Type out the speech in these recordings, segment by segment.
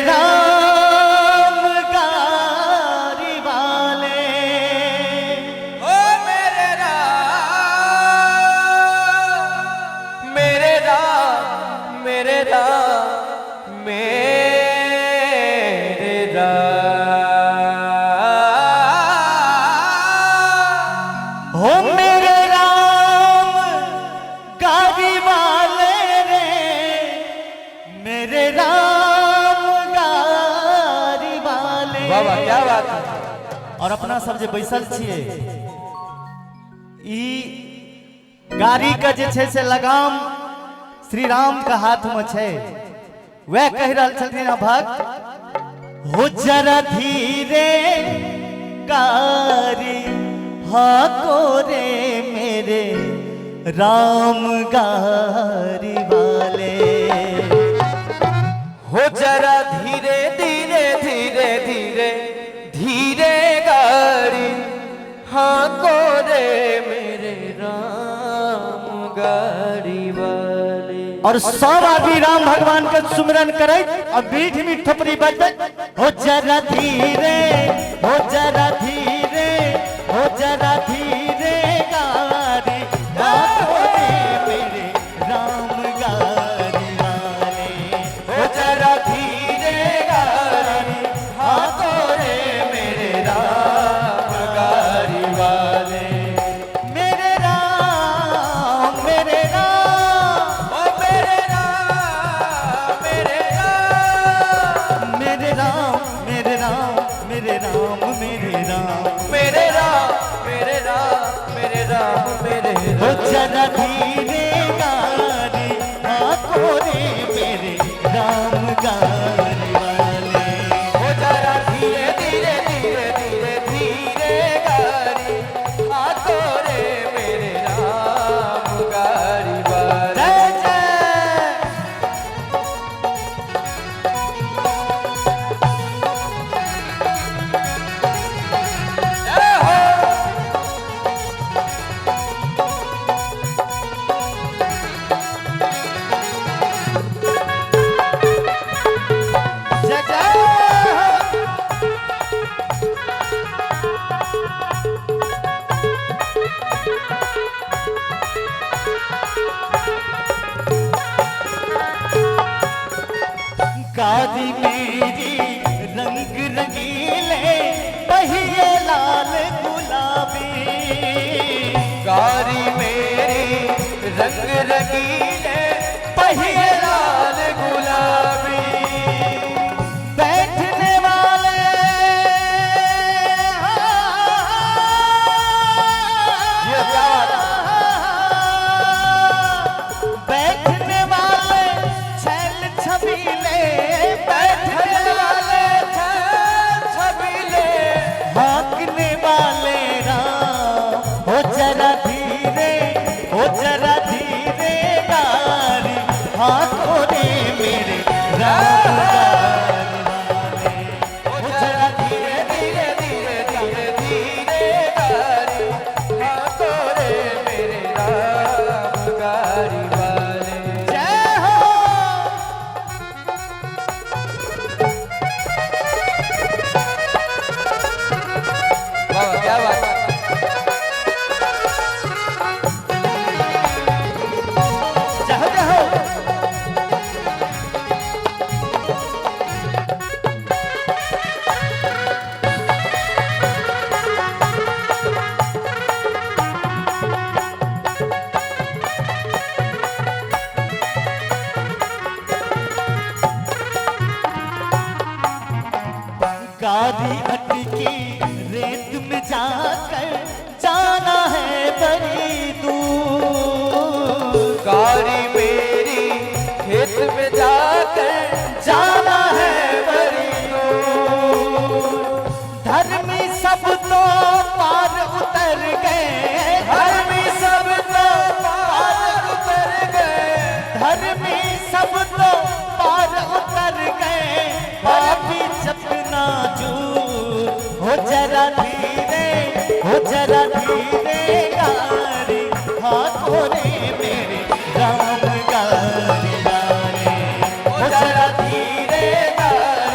राम गारी वाले, ओ मेरे राम मेरे राम मेरे राम मेरे राम। हो मेरे राम गारी वाले रे, मेरे राम गारी वाले। वाह वाह क्या बात है। और अपना सब जे बैसल छिए ई गाड़ी का जे छे से लगाम श्री राम का हाथ में छे। वह कह रहल छथिन भक्त, हो जरा धीरे गारी हाको रे मेरे राम गारी वाले। हो जरा धीरे धीरे धीरे धीरे धीरे गाड़ी हाँ को रे मेरे राम गाड़ी वाले। और सब आदमी राम भगवान के सुमिरन करे और मीठ मीठ थपड़ी बजते, हो जरा धीरे हो जरा धीरे हो जरा धीरे गाड़ी हाको रे मेरे राम गाड़ी वाले। हो जरा धीरे गाड़ी हाथों रे मेरे राम गाड़ी वाले। मेरे राम मेरे राम ओ मेरे राम मेरे राम मेरे राम मेरे राम मेरे राम मेरे राम। मेरे राम मेरे राम मेरे राम मेरे हो राम। जरा धीरे गाड़ी हाको रे मेरे राम गाड़ी वाले। हो जरा धीरे धीरे धीरे धीरे धीरे गाड़ी हाथों रे मेरे राम गाड़ी वाले। जय जय। जय हो। जय जय। गाड़ी मेरी रंग रंगीले पहिए लाल गुलाबी। गाड़ी मेरी रंग रंगीले पहिए लाल गुलाबी। बैठने वाले ये क्या बात बैठने वाले छैल छबीले, बैठने वाले छबीले भागने वाले राम। हो जरा धीरे हो जरा धीरे गाड़ी हाको रे मेरे राम गाड़ी वाले। हो जरा धीरे धीरे धीरे धीरे धीरे गाड़ी हाथों रे मेरे राम गाड़ी वाले। जय हो। वाह क्या बात है। जय जय हो। गाड़ी अटकी रेत में जाकर जाना है बड़ी दूर। गाड़ी मेरी खेत में जाकर जाना है बड़ी दूर। धर्मी सब तो पार उतर गए, धर्मी सब तो पार उतर गए। धर्मी सब तो पार उतर गए। पापी चपना चूर हो जरा धीरे हो जरा धीरे गाड़ी हाको रे मेरे राम गाड़ी वाले। हो जरा धीरे गाड़ी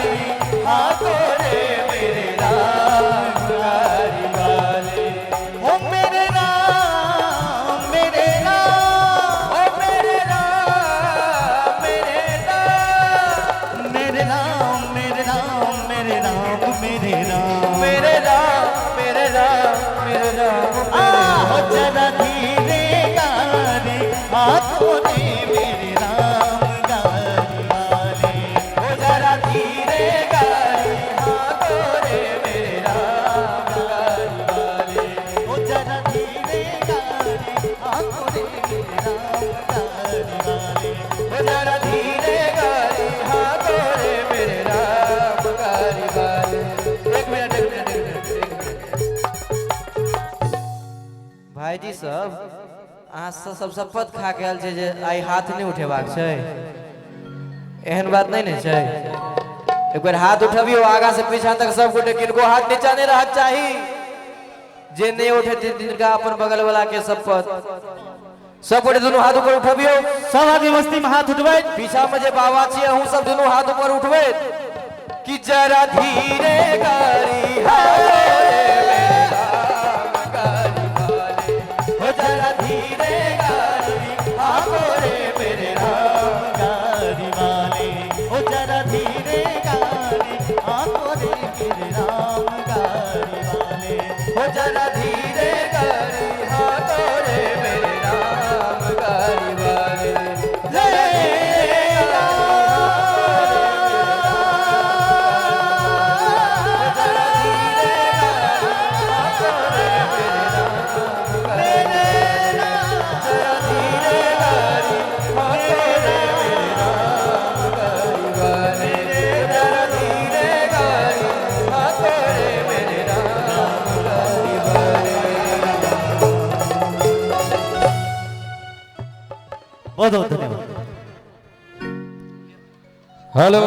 हाथों रे मेरे राम गाड़ी वाले। हो जरा धीरे गाड़ी हाथों रे मेरे राम गाड़ी वाले। ओ जरा धीरे गाड़ी हाथों रे मेरे राम गाड़ी वाले। हो जरा धीरे गाड़ी हाथों रे मेरे राम गाड़ी वाले। एक मिनट भाई जी सब अहाँ सब शपथ खा के आयल छै जे आइ हाथ नहीं उठेबाक छै, एहन बात नहीं ने छै। एक बार हाथ उठबियो आगा से पीछा तक सब गोटे, किनको हाथ नीचा नहीं रहक चाही। जे नहीं उठे तिनका अपन बगल वाला के शपथ। सब गोटे दोनों हाथ ऊपर उठबियो। सब आदमी मस्ती में हाथ उठबै। पीछा में जे बाबा छियै अहूँ सब दोनों हाथ ऊपर उठबै कि जरा धीरे गाड़ी हाथों रे मेरे राम गाड़ी वाले। हो जरा धीरे गाड़ी हाथों रे मेरे राम गाड़ी वाले। हो जरा धीरे गाड़ी हाथों रे मेरे राम गाड़ी वाले। हो जरा धीरे गाड़ी हाथों रे मेरे राम गाड़ी वाले। जरा धीरे बहुत बहुत धन्यवाद। हेलो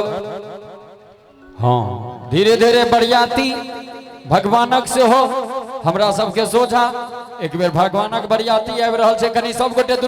हाँ धीरे धीरे बरियाती भगवानक से हो हमरा सबके सोझा एक बेर भगवानक बरियाती आबि रहल छै, कनी सब गोटे दुनू